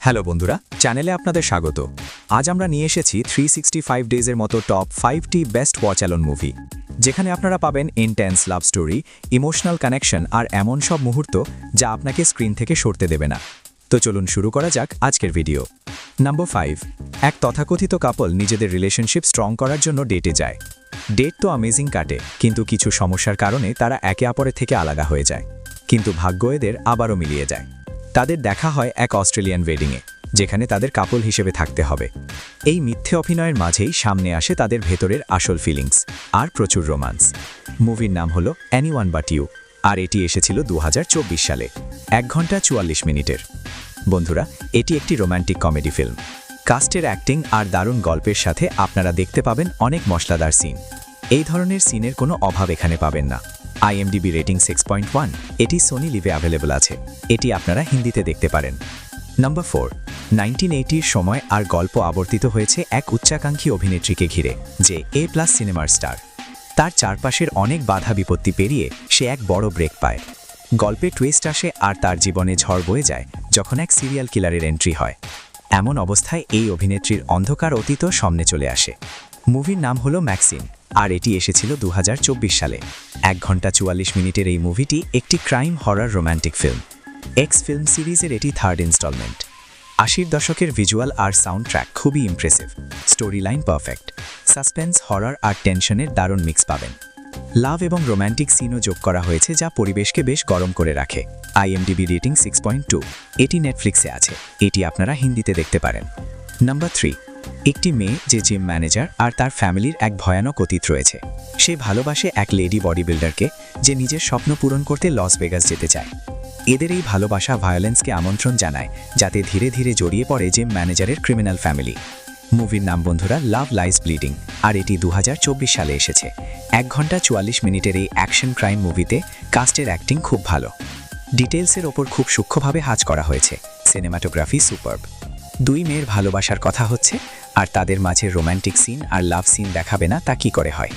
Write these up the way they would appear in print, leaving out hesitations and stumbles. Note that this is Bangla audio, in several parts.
হ্যালো বন্ধুরা, চ্যানেলে আপনাদের স্বাগত। আজ আমরা নিয়ে এসেছি 365 ডেজের মতো টপ 5টি বেস্ট ওয়াচ অ্যালোন মুভি, যেখানে আপনারা পাবেন intense love story, emotional connection আর এমন সব মুহূর্ত যা আপনাকে স্ক্রিন থেকে সরতে দেবে না। তো চলুন শুরু করা যাক আজকের ভিডিও। নাম্বার 5, এক তথাকথিত কাপল নিজেদের রিলেশনশিপ স্ট্রং করার জন্য ডেটে যায়। ডেট তো অ্যামেজিং কাটে, কিন্তু কিছু সমস্যার কারণে তারা একে অপরের থেকে আলাদা হয়ে যায়। কিন্তু ভাগ্য এদের আবারও মিলিয়ে যায়। তাদের দেখা হয় এক অস্ট্রেলিয়ান ওয়েডিংয়ে, যেখানে তাদের কাপল হিসেবে থাকতে হবে। এই মিথ্যে অভিনয়ের মাঝেই সামনে আসে তাদের ভেতরের আসল ফিলিংস আর প্রচুর রোমান্স। মুভির নাম হলো এনিওয়ান বাট ইউ, আর এটি এসেছিল 2024 সালে, 1 ঘন্টা 44 মিনিটের। বন্ধুরা, এটি একটি রোম্যান্টিক কমেডি ফিল্ম। কাস্টের অ্যাক্টিং আর দারুণ গল্পের সাথে আপনারা দেখতে পাবেন অনেক মশলাদার সিন। এই ধরনের সিনের কোনো অভাব এখানে পাবেন না। IMDb রেটিং 6.1, এটি সোনি লিভে অ্যাভেলেবল আছে। এটি আপনারা হিন্দিতে দেখতে পারেন। নাম্বার 4, 1980-র সময় আর গল্প আবর্তিত হয়েছে এক উচ্চাকাঙ্ক্ষী অভিনেত্রীকে ঘিরে, যে A+ সিনেমার স্টার। তার চারপাশের অনেক বাধা বিপত্তি পেরিয়ে সে এক বড় ব্রেক পায়। গল্পে টুইস্ট আসে আর তার জীবনে ঝড় বয়ে যায় যখন এক সিরিয়াল কিলারের এন্ট্রি হয়। এমন অবস্থায় এই অভিনেত্রীর অন্ধকার অতীত সামনে চলে আসে। মুভির নাম হলো ম্যাক্সিন, আর এটি এসেছিল 2024 সালে। 1 ঘন্টা 44 মিনিটের এই মুভিটি একটি crime horror romantic film. X film সিরিজের এটি 3rd ইনস্টলমেন্ট। 80-র দশকের ভিজুয়াল আর সাউন্ড ট্র্যাক খুবই impressive, story line perfect, suspense, horror আর টেনশনের দারুণ মিক্স পাবেন। লাভ এবং রোম্যান্টিক সিনও যোগ করা হয়েছে, যা পরিবেশকে বেশ গরম করে রাখে। IMDb রেটিং 6.2, এটি নেটফ্লিক্সে আছে। এটি আপনারা হিন্দিতে দেখতে পারেন। নাম্বার 3, একটি মেয়ে যে জিম ম্যানেজার আর তার ফ্যামিলির এক ভয়ানক অতীত রয়েছে। সে ভালোবাসে এক লেডি বডি বিল্ডারকে, যে নিজের স্বপ্ন পূরণ করতে লস ভেগাস যেতে চায়। এদের এই ভালোবাসা ভায়োলেন্সকে আমন্ত্রণ জানায়, যাতে ধীরে ধীরে জড়িয়ে পড়ে জিম ম্যানেজারের ক্রিমিনাল ফ্যামিলি। মুভির নাম বন্ধুরা লাভ লাইজ ব্লিডিং, আর এটি 2024 সালে এসেছে। 1 ঘন্টা 44 মিনিটের এই অ্যাকশন ক্রাইম মুভিতে কাস্টের অ্যাক্টিং খুব ভালো। ডিটেলসের ওপর খুব সূক্ষ্মভাবে হাজ করা হয়েছে। সিনেমাটোগ্রাফি সুপারব। 2 মেয়ের ভালোবাসার কথা হচ্ছে, আর তাদের মাঝে রোম্যান্টিক সিন আর লাভ সিন দেখাবে না তা কি করে হয়।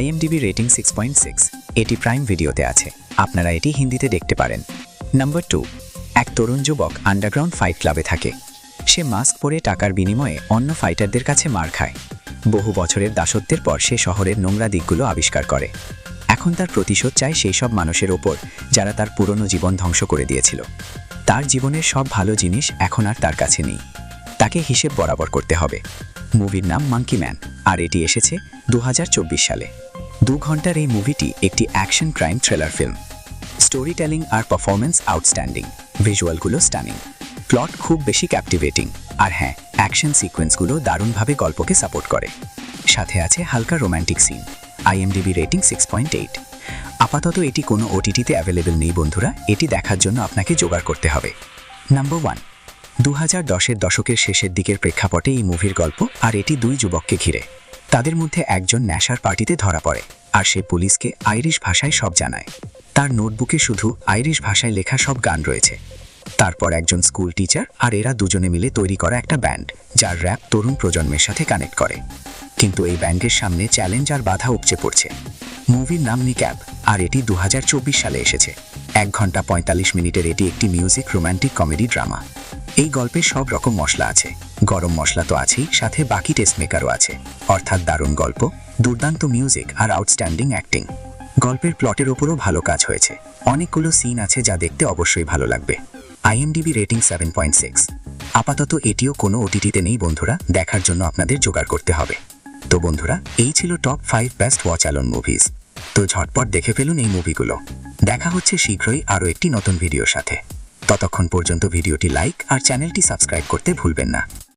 IMDb রেটিং 6.6, এটি প্রাইম ভিডিওতে আছে। আপনারা এটি হিন্দিতে দেখতে পারেন। নাম্বার 2, এক তরুণ যুবক আন্ডারগ্রাউন্ড ফাইট ক্লাবে থাকে। সে মাস্ক পরে টাকার বিনিময়ে অন্য ফাইটারদের কাছে মার খায়। বহু বছরের দাসত্বের পর সে শহরের নোংরা দিকগুলো আবিষ্কার করে। এখন তার প্রতিশোধ চায় সেই সব মানুষের ওপর যারা তার পুরনো জীবন ধ্বংস করে দিয়েছিল। তার জীবনের সব ভালো জিনিস এখন আর তার কাছে নেই। তাকে হিসেব বরাবর করতে হবে। মুভির নাম মাঙ্কি ম্যান, আর এটি এসেছে 2024 সালে। 2 ঘন্টার এই মুভিটি একটি action crime thriller film. Story telling আর পারফরমেন্স আউটস্ট্যান্ডিং, ভিজুয়ালগুলো স্টানিং, প্লট খুব বেশি ক্যাপটিভেটিং, আর হ্যাঁ, অ্যাকশন সিকোয়েন্সগুলো দারুণভাবে গল্পকে সাপোর্ট করে। সাথে আছে হালকা রোম্যান্টিক সিন। IMDb rating 6.8। আপাতত এটি কোনো OTT-তে অ্যাভেলেবল নেই বন্ধুরা, এটি দেখার জন্য আপনাকে জোগাড় করতে হবে। নাম্বার 1, 2010-এর দশকের শেষের দিকের প্রেক্ষাপটে এই মুভির গল্প, আর এটি 2 যুবককে ঘিরে। তাদের মধ্যে একজন নেশার পার্টিতে ধরা পড়ে, আর সে পুলিশকে আইরিশ ভাষায় সব জানায়। তার নোটবুকে শুধু আইরিশ ভাষায় লেখা সব গান রয়েছে। তারপর একজন স্কুল টিচার আর এরা দুজনে মিলে তৈরি করা একটা ব্যান্ড, যার র্যাপ তরুণ প্রজন্মের সাথে কানেক্ট করে। কিন্তু এই ব্যান্ডের সামনে চ্যালেঞ্জ আর বাধা উপচে পড়ছে। মুভির নাম নিক্যাব, আর এটি 2024 সালে এসেছে। 1 ঘন্টা 45 মিনিটের এটি একটি মিউজিক রোম্যান্টিক কমেডি ড্রামা। এই গল্পে সব রকম মশলা আছে। গরম মশলা তো আছেই, সাথে বাকি টেস্ট মেকারও আছে। অর্থাৎ দারুণ গল্প, দুর্দান্ত মিউজিক আর আউটস্ট্যান্ডিং অ্যাক্টিং। গল্পের প্লটের ওপরও ভালো কাজ হয়েছে। অনেকগুলো সিন আছে যা দেখতে অবশ্যই ভালো লাগবে। IMDb rating 7.6। আপাতত এটিও কোনো OTT-তে নেই বন্ধুরা, দেখার জন্য আপনাদের জোগাড় করতে হবে। তো বন্ধুরা, এই ছিল top 5 best watch alone movies. তো ঝটপট দেখে ফেলুন এই মুভিগুলো। দেখা হচ্ছে শীঘ্রই আরও একটি নতুন ভিডিওর সাথে। ততক্ষণ পর্যন্ত ভিডিওটি লাইক আর চ্যানেলটি সাবস্ক্রাইব করতে ভুলবেন না।